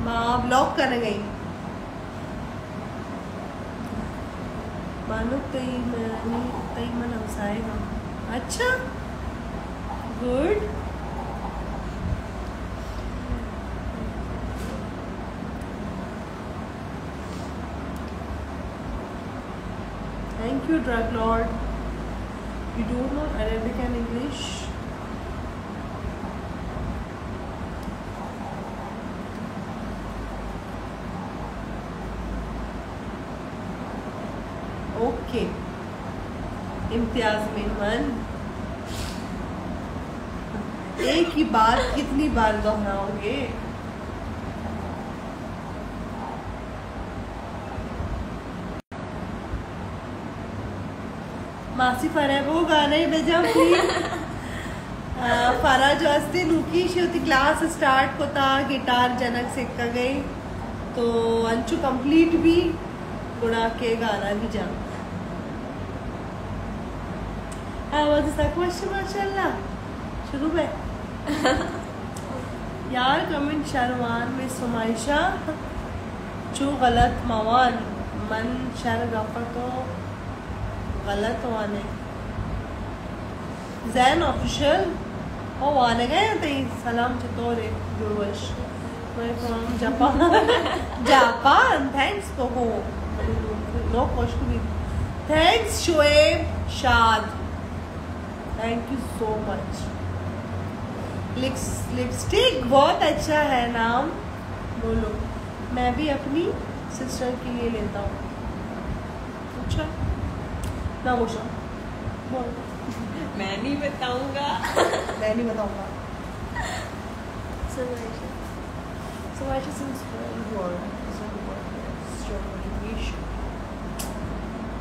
माँ ब्लॉक करने गई मानो कई मन हंसाएगा। अच्छा good. Thank you drug Lord. You don't know Arabic and English. Okay Imtiaz मेहमान, एक ही बात कितनी बार दोहराओगे? मासी फरेबो गाणे बेजा फरा जो असते नुकी शेवती क्लास स्टार्ट कोता गिटार जनक सिक्का गई तो अंचु कंप्लीट भी गुड़ा के गाना भी जा आवाज क्वेश्चन माशाल्लाह शुरू में यार कमेंट शरवान में सुमाइशा जो गलत मवान मन शर गफा तो गलत वाने जैन ऑफिशियल ओ वाने गए थे सलाम चितोरे गुरुवश मैं फ्रॉम जापान जापान थैंक्स को हो नो क्वेश्चन थैंक्स शोएब शाद thank you so much. Lipstick बहुत अच्छा है नाम बोलो। मैं भी अपनी सिस्टर के लिए लेता हूँ। अच्छा ना वो बोल। मैं नहीं बताऊंगा मैं नहीं बताऊंगा।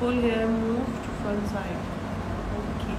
full hair move to front side okay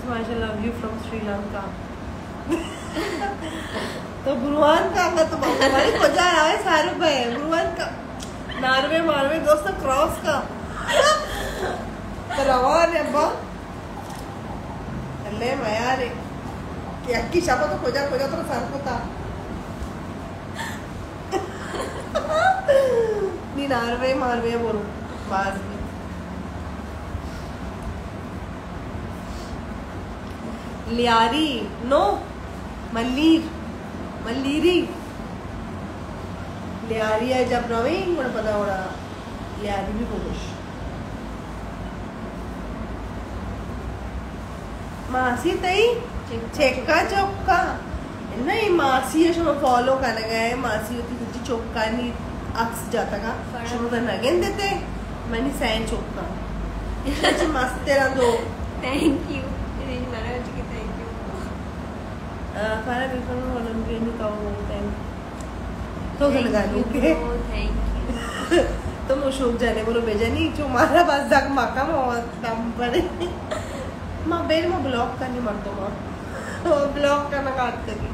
समाइशा love you from Sri Lanka तो बुरुआन का तो हमारी खोजा रहा है सारे भाई बुरुआन का नार्वे मारवे दोस्तों क्रॉस का रवान है अब्बा अल्ले माया रे कि अक्की शापा तो खोजा खोजा तो सार को था नी नार्वे मारवे बोलो बाज में लियारी नो मल्लीर मल्लीरी लियारी है जब नवीन मुझे पता हो रहा लियारी भी बोलोश मासी तई चेक्का चौक्का नहीं मासी है शो फॉलो करने गए मासी होती कुछ चौक्का नहीं अक्स जाता का शो तो नगेन देते मैंने सैन चौक्का अच्छा मस्त तेरा दो थैंक यू मेरी मारा जी की थैंक यू फारा बिल्कुल वॉलंटियर नहीं कहूँ थैंक तो लगा लूँ के थैंक यू तो मुशोक जाने बोलो बेजा नहीं जो मारा पास जाक माका मौत दम पड़े माँ बेल में ब्लॉक करनी मर दो माँ ब्लॉक करना काट करी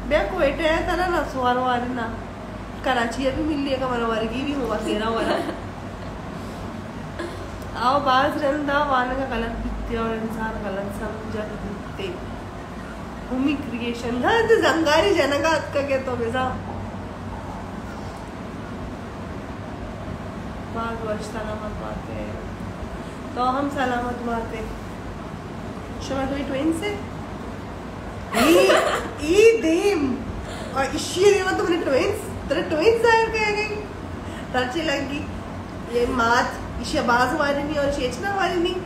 बे कोयटे है तना ना सुवार वाली ना कराची अभी मिल लिया कमरा वारगी भी हुआ तेरा वाला आओ बाज रंदा वाने का गलत दिखते और इंसान गलत समझा दिखते भूमि क्रिएशन ना तो जंगारी जनगा का क्या तो बेजा बाग वर्षता ना मत बाते तो हम सलामत बाते शमा कोई ट्विंस है ई देम और इश्ये देवा तुमने ट्विंस तेरे ट्विंस आयर कह गई तरची लगी ये मात इश्ये बाज वाली नहीं और शेचना वाली नहीं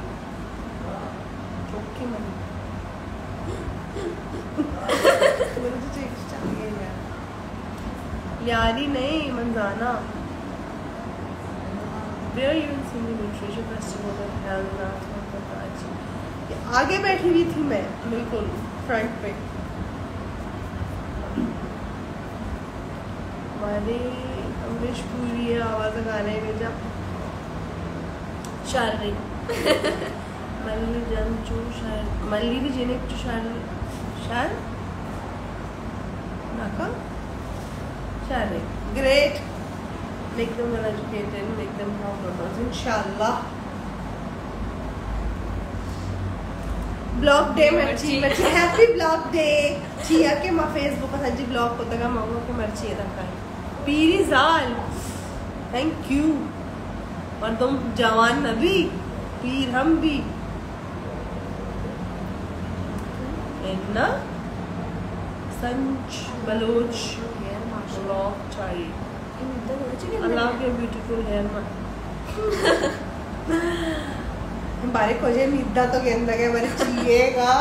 चौकी मनी मेरे तो चेक चाहिए यार यारी नहीं मंजाना Where you in singing literature festival of hell last month of Karachi? आगे बैठी हुई थी मैं बिल्कुल फ्रंट पे हमारे अमरीश पूरी है आवाज़ गाने में जब शार रही मल्ली जन चू शार मल्ली भी जिन्हें चू शार शार नाका चले great, make them well educated, make them have numbers, inshallah. Blog day मर्ची मर्ची हैप्पी ब्लॉग डे चिया के मा फेसबुक पर सज्जी ब्लॉग को तक मांगो के मर्ची है रखा है पीरी जाल थैंक यू और तुम जवान नबी पीर हम भी इन्ना संच बलोच ब्लॉग चाहिए अल्लाह के ब्यूटीफुल हेयर बारे को जे मिद्दा तो गेंदा के बारे चाहिएगा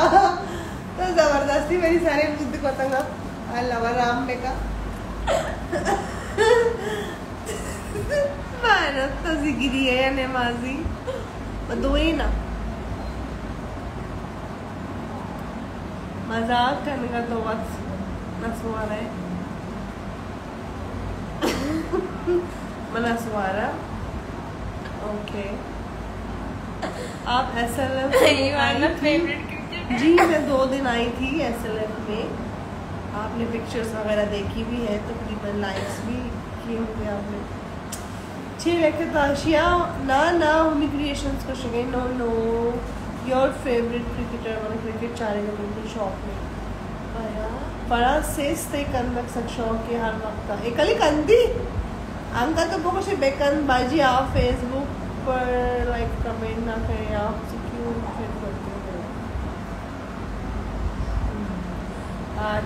तो जबरदस्ती मेरी सारे मुद्दे को तंगा अल्लाह राम पे का मानो तो जिगरी है नमाजी दो ही ना मजाक करने का तो वक्त नसवारा है मनसवारा ओके आप SLF जी मैं 2 दिन आई थी SLF में आपने पिक्चर्स वगैरह देखी भी है तकरीबन लाइक्स भी किए होंगे आपने अच्छे लेके ताशिया ना ना हमी क्रिएशंस को शगे no no your favourite cricketer मन क्रिकेट चारेगा बिल्कुल शौक में बड़ा सेस ते कंदक सक शौक के हर वक्त एकली कंदी अंका तो बहुत से बेकन बाजी आप फेसबुक पर लाइक कमेंट ना करें आप क्यों फिर करते हो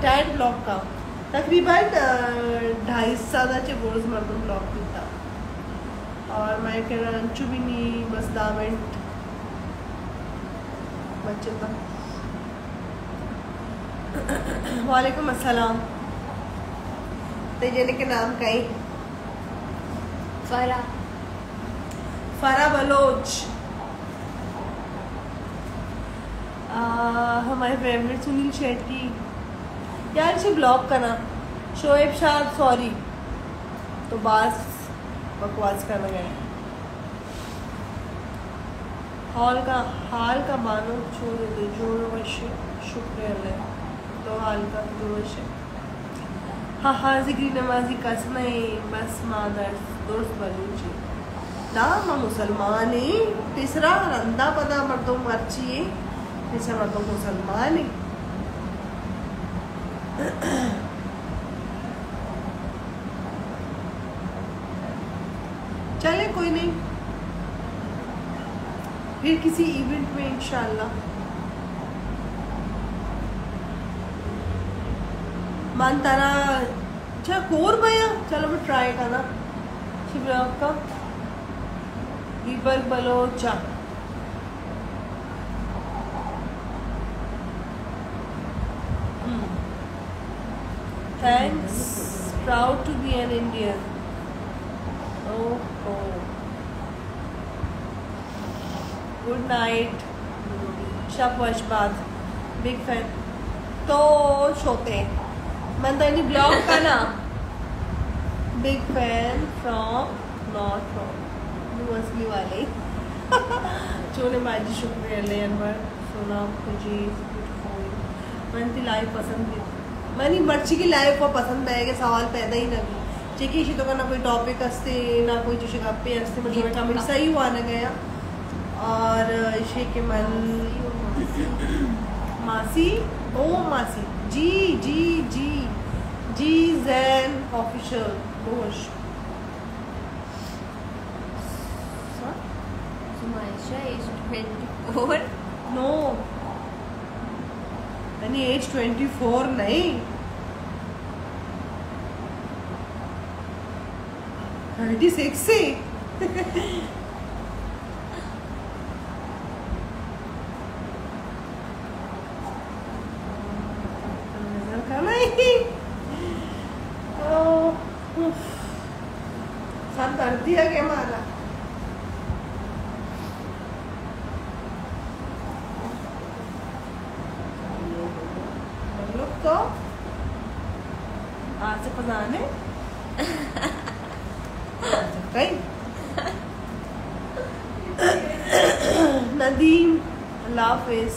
टाइट ब्लॉग का तकरीबन 2.5 सालाचे बोर्स मर्दम ब्लॉग किया और मैं कह रहा अंचु भी नहीं बस 10 मिनट बच्चे तक वालेकुम अस्सलाम तेजने के नाम कहीं फरा बलोच हमारे फेवरेट सुनील शेट्टी यार इसे ब्लॉग करना शोएब शाह सॉरी तो बस बकवास करना गए हाल का मानो छोड़ दे जोर वशे शुक्रिया तो हाल का जोर वशे हाँ जिक्री नमाजी कस नहीं बस मादर दोस्त बलूची ना मुसलमान ही तीसरा रंदा पदा मर्दों मर्ची है तीसरा मर्दों मुसलमान ही चले कोई नहीं फिर किसी इवेंट में इंशाल्लाह मान तारा अच्छा कोर भैया चलो मैं ट्राई करना शिवराग का दीपक बलोचा thanks proud to be an Indian oh good night शब वर्ष बाद बिग फैन तो सोते मन तो नहीं ब्लॉग का ना big fan from not from असली वाले चोने बाजी शुक्रिया ले अनवर सोना खुजी मन लाइव पसंद थी मनी मर्ची की लाइव को पसंद आएगा सवाल पैदा ही नहीं चेकी इसी तो का ना कोई टॉपिक हस्ते ना कोई जो गप्पे हस्ते मुझे कमेंट सही हुआ ना गया और इशे के मन मासी ओ मासी जी जी जी जी जैन ऑफिशियल घोष नो यानी एज 24 नहीं 36 से सब कर दिया क्या मारा लोग तो आज से पजाने कहीं नदीम अल्लाह हाफिज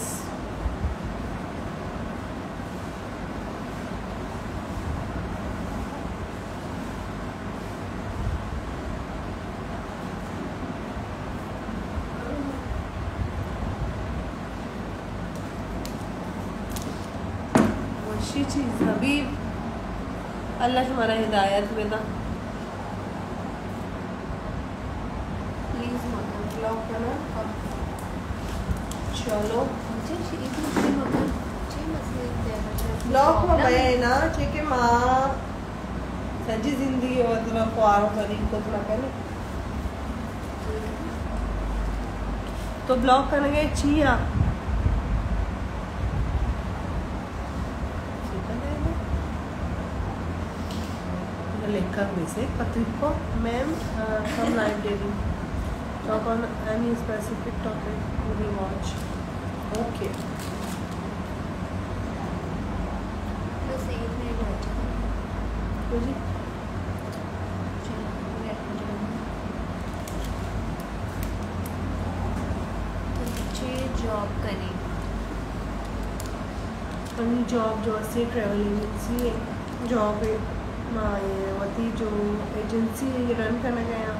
चीज़ अभी अल्लाह तुम्हारा हिदायत में था। प्लीज मगर ब्लॉक करना अब चलो मुझे इतने मगर मुझे मसले ब्लॉक में भैया ना ठीक है माँ सजी जिंदगी और तुम्हें कुआरों तरीक को थोड़ा पहले तो ब्लॉक करने गए चिया लिखकर वैसे पत्री को ma'am from library talk on any specific topic we will watch okay बस 1 मिनट बचा तो जी जॉब करें अपनी जॉब जो से ट्रैवल एजेंसी जॉब है माँ ये वती जो एजेंसी है ये रन करने गया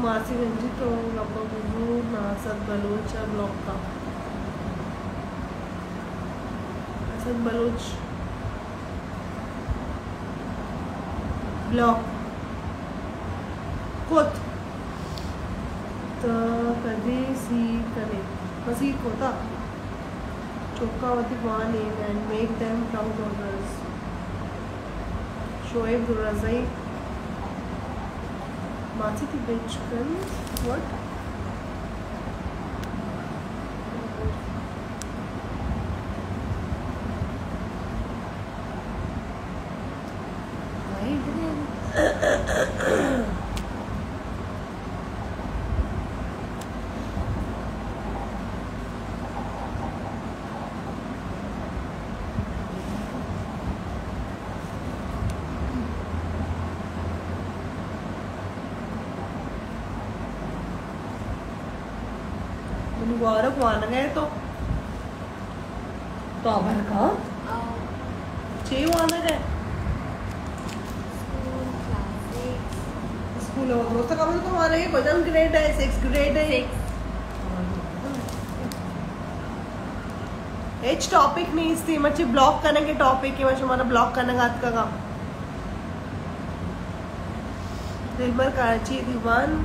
मासी गंजी तो लॉका गुरु नासद बलोच अब लॉका असद बलोच ब्लॉक कोत तो कभी सी करे मसी कोता चौकावती one and make them proud owners Shoaib दुराज़ई मासी थी बेच कर व्हाट गौरव मान गए तो अभर का छः मान गए स्कूल दोस्तों का मतलब तुम्हारा ये भजन ग्रेड है 6th ग्रेड है एच टॉपिक नहीं इसती मच्छी ब्लॉक करने के टॉपिक है मच्छी हमारा ब्लॉक करने का आज का दिलबर कराची दीवान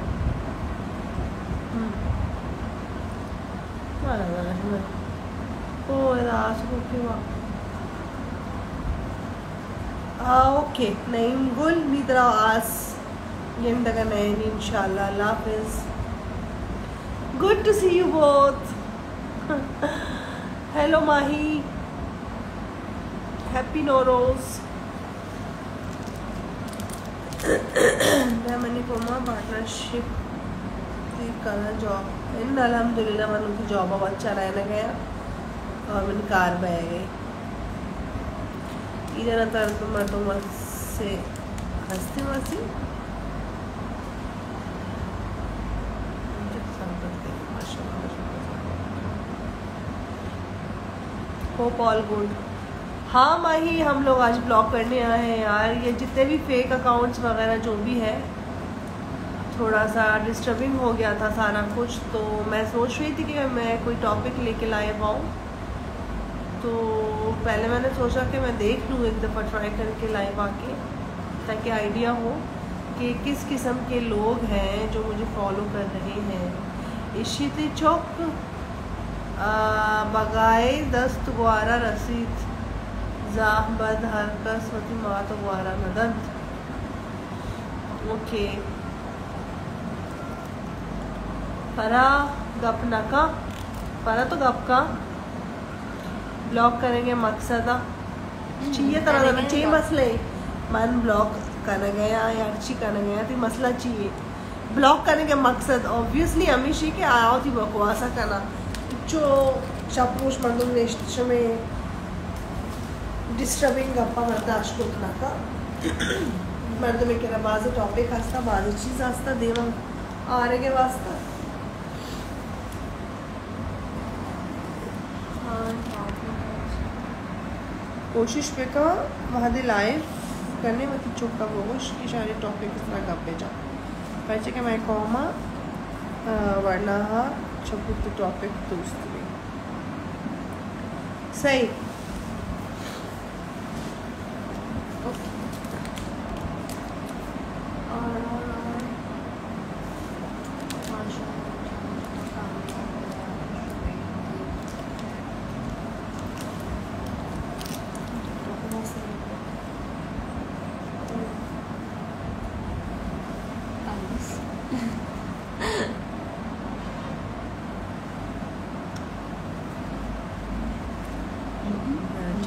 ओके नईम गुल नीदरा आस यंदगा नैन इंशाल्लाह अल्लाह हाफिज good to see you both hello Mahi happy Nowruz मैंने कोमा पार्टनरशिप करना जॉब इन अल्हम्दुलिल्लाह मन की जॉब अब अच्छा रहने गया और मैंने कार बह गई इधर तर तो मर्दों से हंसते वसी होप ऑल गुड हाँ माही हम लोग आज ब्लॉक करने आए हैं यार ये जितने भी फेक अकाउंट्स वगैरह जो भी है थोड़ा सा डिस्टर्बिंग हो गया था सारा कुछ तो मैं सोच रही थी कि मैं कोई टॉपिक लेके लाए पाऊँ तो पहले मैंने सोचा कि मैं देख लूँ एक दफ़ा ट्राई करके लाइव आके ताकि आइडिया हो कि किस किस्म के लोग हैं जो मुझे फॉलो कर रहे हैं इशिति चौक बगाए दस्त ग्वारा रसीद जाहबद हरकस वती मात ग्वारा नदंत ओके परा गप नका परा तो गप का ब्लॉक करेंगे मकसद चाहिए तरह का चाहिए मसले मन ब्लॉक करने गया या अच्छी करने गया तो मसला चाहिए ब्लॉक करने के मकसद ऑब्वियसली हमेशा के आया होती बकवासा करना जो चापूस मर्दों ने में डिस्टर्बिंग गप्पा बर्दाश्त करना का मर्द में के बाज़ टॉपिक हंसता बाज़ चीज़ हंसता देवा आ रहे के वास्ता कोशिश पे का वहाँ दे लाइव करने में चुपका बोश की सारे टॉपिक इस तरह गप पे जा Perché che mai coma varna çabuk topic dostu. Say. Okay और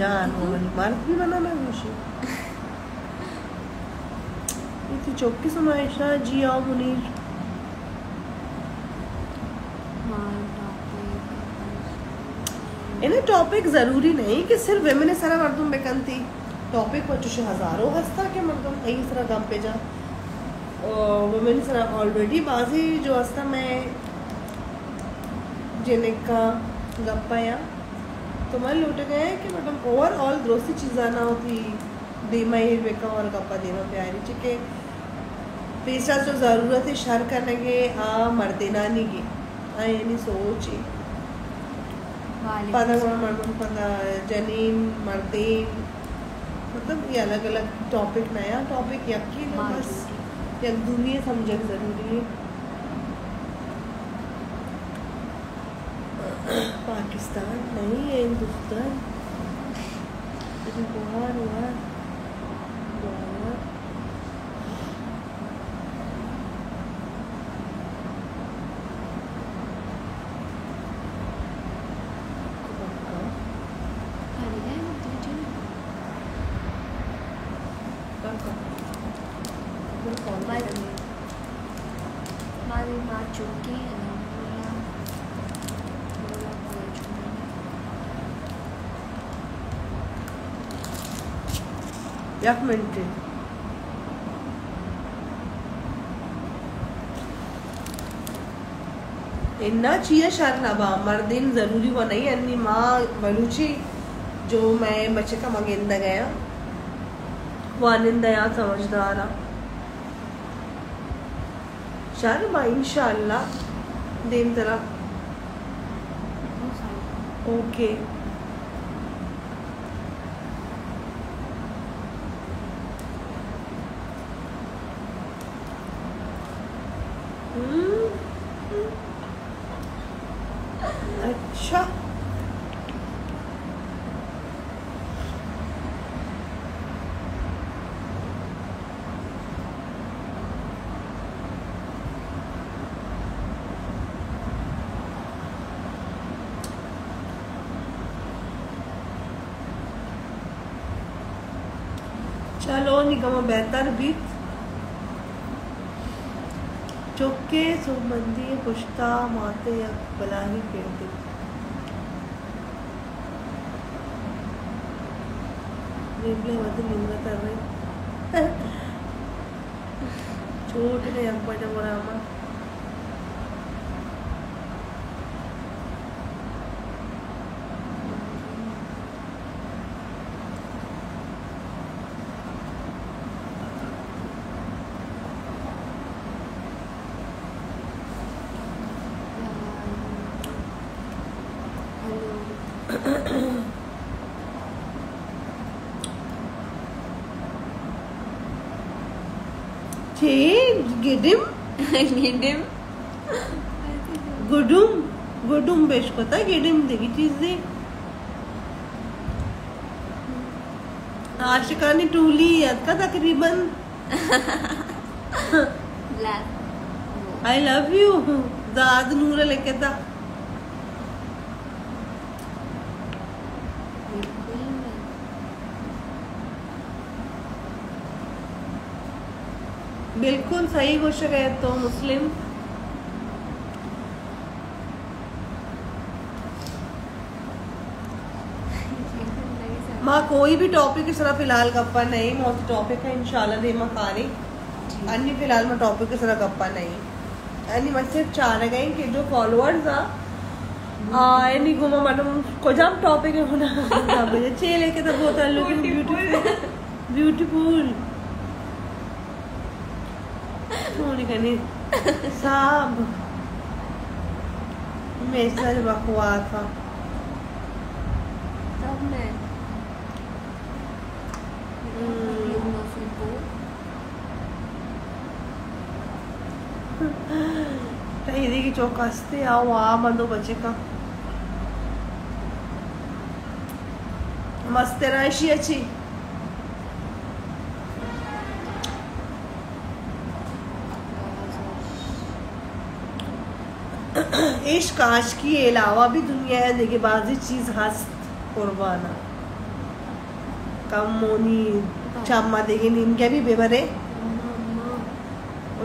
Can Mark भी बना मैं खुशी इतनी चौकी सुनाइशा जी आओ मुनीर इन्हें टॉपिक ज़रूरी नहीं कि सिर्फ वेमिने सारा मर्दुम बेकंती टॉपिक वचुशे हज़ारों हस्ता के मर्दुम कहीं सारा गम पे जा वेमिने सारा ऑलरेडी बाजी जो हस्ता मैं जिन्हें का गप्पा या तो मैं लूट गए कि मतलब ओवरऑल दोस्ती चीज़ा ना होती देमा ही बेका और गप्पा देना प्यारी चिके तीसरा जो ज़रूरत है शर करने के मर्दे ना नहीं की यानी सोची पता मर्दों पता जनीन मर्दीन मतलब ये अलग अलग टॉपिक नया टॉपिक यकीन बस यक दुनिया समझना ज़रूरी है पाकिस्तान नहीं है हिंदुस्तान बुहार हुआ एक मिनट इन्ना चाहिए शर्नबा मर्दिन ज़रूरी वो नहीं अन्नी माँ बलूची जो मैं बच्चे का मगेंदा गया वो आनंदया समझदारा शर्मा इंशाल्लाह दिन तरह ओके अच्छा चलो निगम बेहतर बीत चौके सुबंदी पुश्ता माते या बलाही पेड़ रिप्ले वध निंदा कर रही छोटे ने यक बजा बोला अम्मा गिडिम गिडिम गुडुम गुडुम बेश कोता गिडिम देगी चीज दे आशिकानी टूली याद का तकरीबन आई लव यू दाद नूर लेके था बिल्कुल सही कुछ गए तो मुस्लिम माँ कोई भी टॉपिक इस तरह फिलहाल गप्पा नहीं मौत टॉपिक है इंशाल्लाह दे मकारी अन्य फिलहाल में टॉपिक इस तरह गप्पा नहीं अन्य मैं सिर्फ चाह रहे गए कि जो फॉलोअर्स यानी घुमा मैडम को जब टॉपिक है होना अच्छे लेके तो बहुत ब्यूटीफुल ब्यूटीफुल छूनी करनी साहब मेरे साथ बकवास था। तब मैं तहीदी की चौकसते आओ आ बंदो बच्चे का मस्त राशि अच्छी इश्क आशिकी के अलावा भी दुनिया है देखिए बाजी चीज हस्त कुर्बाना कम मोनी चामा देगी नींद भी बेबरे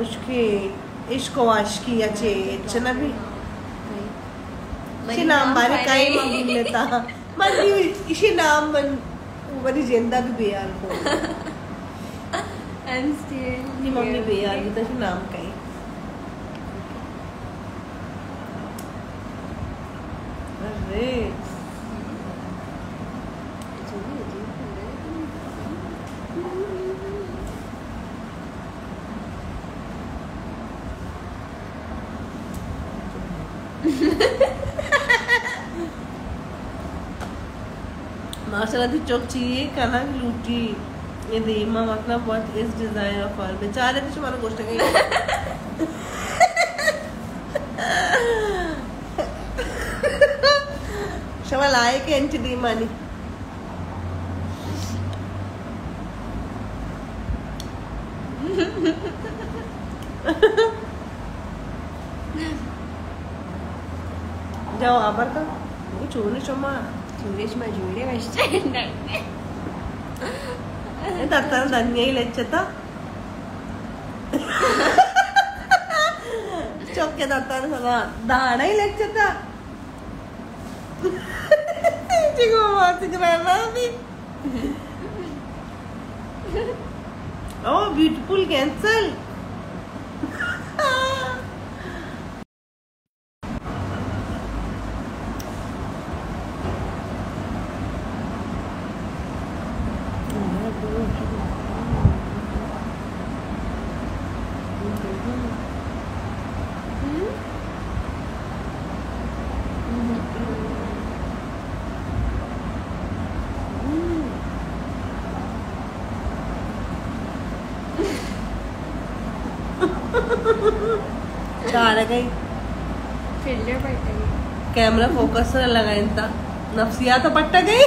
उसके इश्क आशिकी अच्छे चना भी इसी नाम बारे काई मालूम लेता मनी इसी नाम मन बड़ी जिंदा भी बेयार को I'm still knee mummy here. बेयार भी तो नाम काई अरे माशाल्लाह थी चौक चाहिए काना की लूटी ये देमा मतलब what is design of all बेचारे तो तुम्हारा गोश्त गई शवाल आए के एंटी दीमानी जाओ आबर का वो चूने चुमा Suresh Majure Western തത്താൻ തന്നെ ലച്ചത്ത ചൊക്കെ തത്താൻ ദാണ ലച്ചത്ത Oh, beautiful cancel. चार गई Filter पड़ता है कैमरा फोकस से लगा इनता नफसिया तो पट्टा गई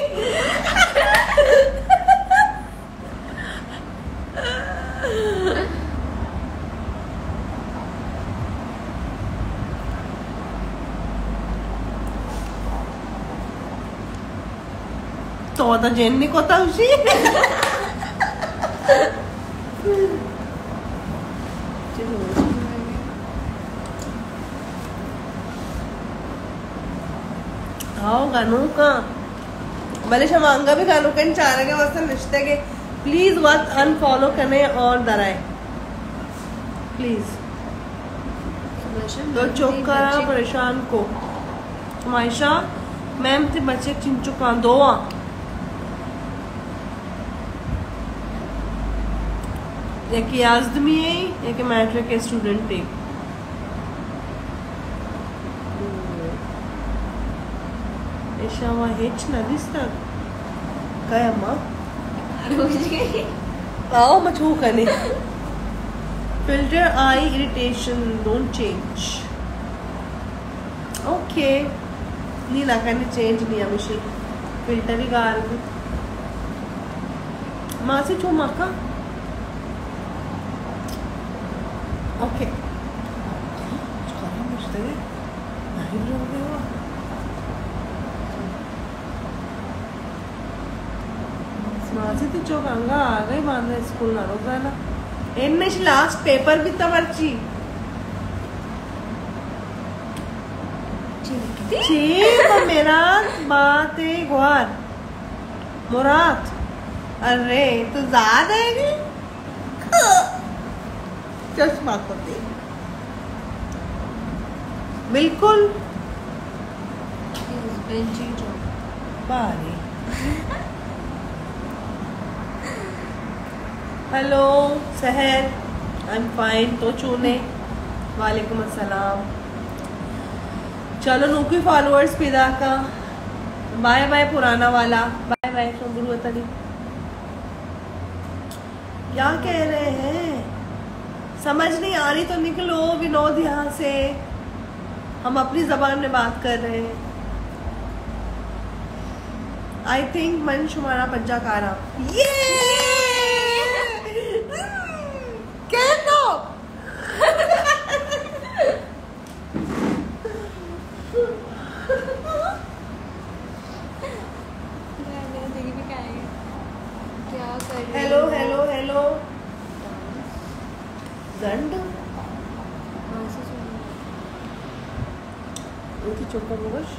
तो जेन्नी को था उसी आओ गानों का भले शमांगा भी गानों का चार के वास्ते रिश्ते के प्लीज मत अनफॉलो करने और डराए प्लीज तो चौका परेशान को मायशा मैम ते बच्चे चिन चुका दो एक आजमी है एक मैट्रिक के स्टूडेंट है ऐशा हेच ना दिसता काय अम्मा आओ मचू कने filter eye irritation don't change okay नी ना करने चेंज नहीं हमेशा फिल्टर ही गार माँ से छू माँ का ओके चौकांगा आ गई मान स्कूल ना रोक ना एन्ने लास्ट पेपर भी तमर्ची मेरा बात है गुआर मुराद अरे तो ज्यादा है चश्मा को दे बिल्कुल बारी हेलो सहर आई एम फाइन। तो चूने वालेकुम अस्सलाम। चलो नूकी फॉलोअर्स पिदा का बाय बाय पुराना वाला बाय बाय फ्रॉम गुरु वतनी। क्या कह रहे हैं समझ नहीं आ रही तो निकलो विनोद यहाँ से। हम अपनी जबान में बात कर रहे हैं। आई थिंक मन शुमारा पंजाकारा ये कहना हेलो हेलो हेलो गंड चौका मुगश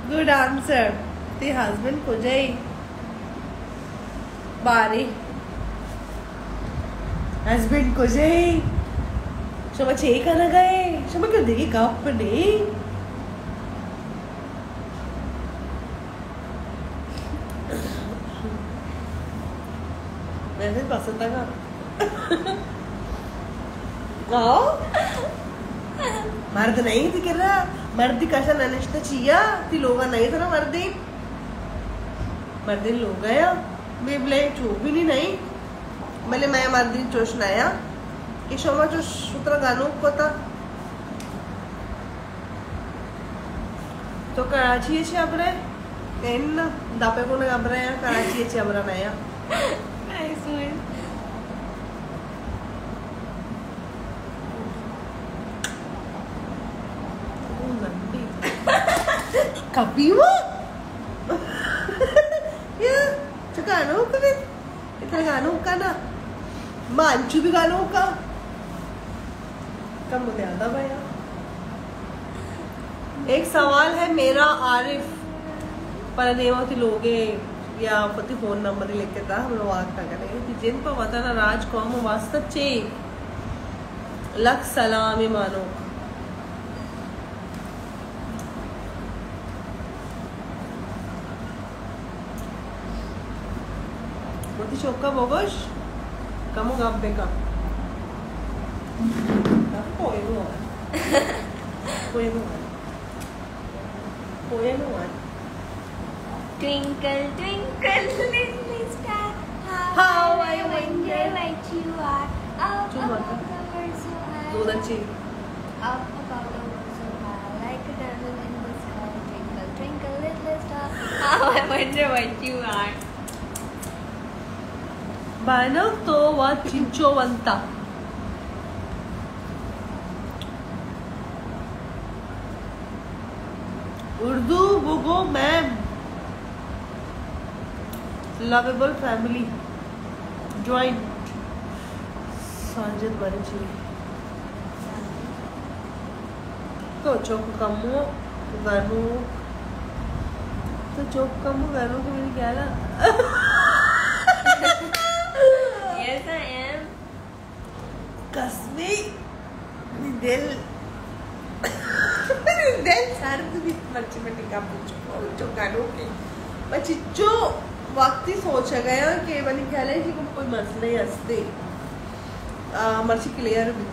गुड आंसर। ते हस्बैंड को जाई बारी हस्बैंड को जाई शमा छे का ना गए शमा क्यों देखी कप नहीं मैंने पसंद था मर्द नहीं थी कह रहा मर्द कशा ननिश्ता चिया ती लोगा नहीं था ना मर्दी लोग गया मैं बोले चूक भी नहीं मैंने मैं मर्दी चोश नाया कि शोमा चोश उतरा गानों को था तो कराची है ची अपने इन दापे को ने अपने यार कराची है ची अपना नाया नाइस वन कभी वो या चकानो कभी इतना गानों का ना मांचू भी गानों का कम मुझे आता भैया। एक सवाल है मेरा आरिफ पर नेवती लोगे या पति फोन नंबर लेके था हम लोग आग तक करेंगे जिन पर वतन राज कौम वास्ता चे लख सलाम मानो मोती चौका बोगोश कमो गब्बे का Twinkle, twinkle, little star, How I I wonder what you are. Up Cuma above kan? the world so दो high, दच्ची up above the world so high, like a diamond in the sky. Twinkle, twinkle, little star, how I wonder what you are. बायना तो वा चिंचोवंता उर्दू बुगो ma'am lovable family joint सांजत बरची तो चौक कमो गानू तो चौक कमो गानू को मेरी क्या ना Yes, I am. कसमी दिल सर्द भी मर्ची में टिका पूछो गानों के बच्चो वक्त ही सोचा गया कि बनी ख्याल है कि कोई मसले हंसते मर्ची क्लियर भी